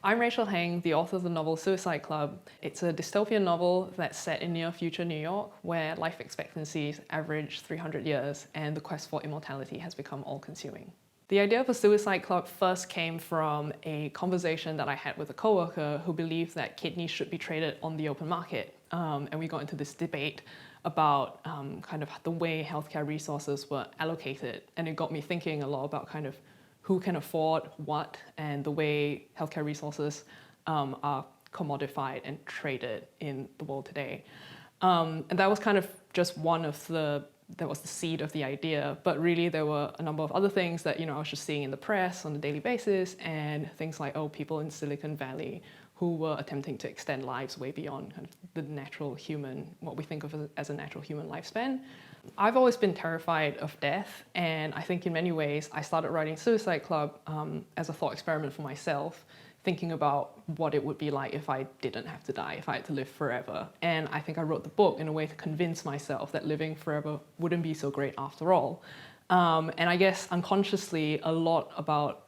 I'm Rachel Heng, the author of the novel Suicide Club. It's a dystopian novel that's set in near-future New York, where life expectancies average 300 years and the quest for immortality has become all-consuming. The idea of a suicide club first came from a conversation that I had with a coworker who believed that kidneys should be traded on the open market. And we got into this debate about kind of the way healthcare resources were allocated. And it got me thinking a lot about kind of who can afford what and the way healthcare resources are commodified and traded in the world today. And that was kind of just one of that was the seed of the idea, but really there were a number of other things that I was just seeing in the press on a daily basis, and things like, people in Silicon Valley who were attempting to extend lives way beyond kind of the natural human, what we think of as a natural human lifespan. I've always been terrified of death, and I think in many ways I started writing Suicide Club as a thought experiment for myself, thinking about what it would be like if I didn't have to die, if I had to live forever. And I think I wrote the book in a way to convince myself that living forever wouldn't be so great after all. And I guess unconsciously a lot about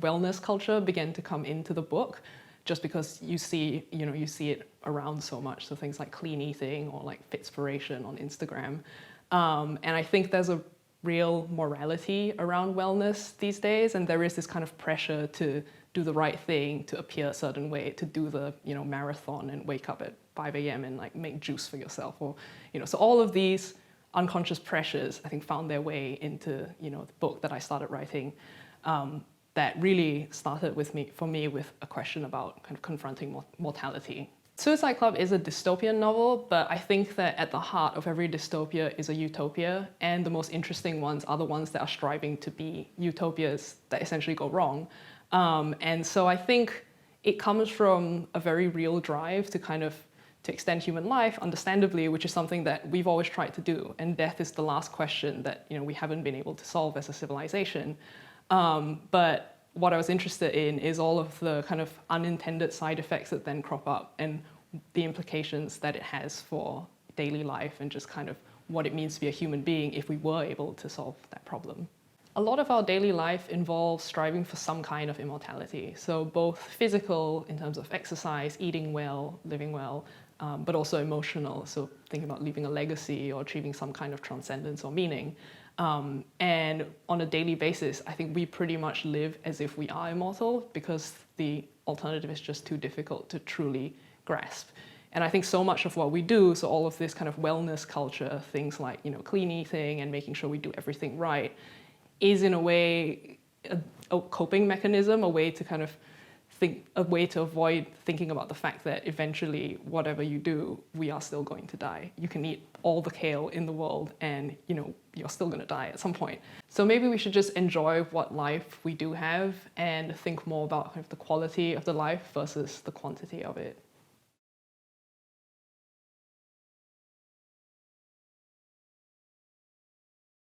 wellness culture began to come into the book, just because you see it around so much. So things like clean eating or like Fitspiration on Instagram. And I think there's a real morality around wellness these days, and there is this kind of pressure to do the right thing, to appear a certain way, to do the marathon and wake up at 5 a.m. and like make juice for yourself, or so all of these unconscious pressures I think found their way into the book that I started writing. That really started for me with a question about kind of confronting mortality. Suicide Club is a dystopian novel, but I think that at the heart of every dystopia is a utopia, and the most interesting ones are the ones that are striving to be utopias that essentially go wrong. And so I think it comes from a very real drive to extend human life, understandably, which is something that we've always tried to do. And death is the last question that we haven't been able to solve as a civilization. But what I was interested in is all of the kind of unintended side effects that then crop up and the implications that it has for daily life and just kind of what it means to be a human being if we were able to solve that problem. A lot of our daily life involves striving for some kind of immortality. So both physical in terms of exercise, eating well, living well, but also emotional. So thinking about leaving a legacy or achieving some kind of transcendence or meaning. And on a daily basis, I think we pretty much live as if we are immortal because the alternative is just too difficult to truly grasp. And I think so much of what we do, so all of this kind of wellness culture, things like clean eating and making sure we do everything right, is in a way a coping mechanism, a way to avoid thinking about the fact that eventually, whatever you do, we are still going to die. You can eat all the kale in the world and you're still going to die at some point. So maybe we should just enjoy what life we do have and think more about kind of the quality of the life versus the quantity of it.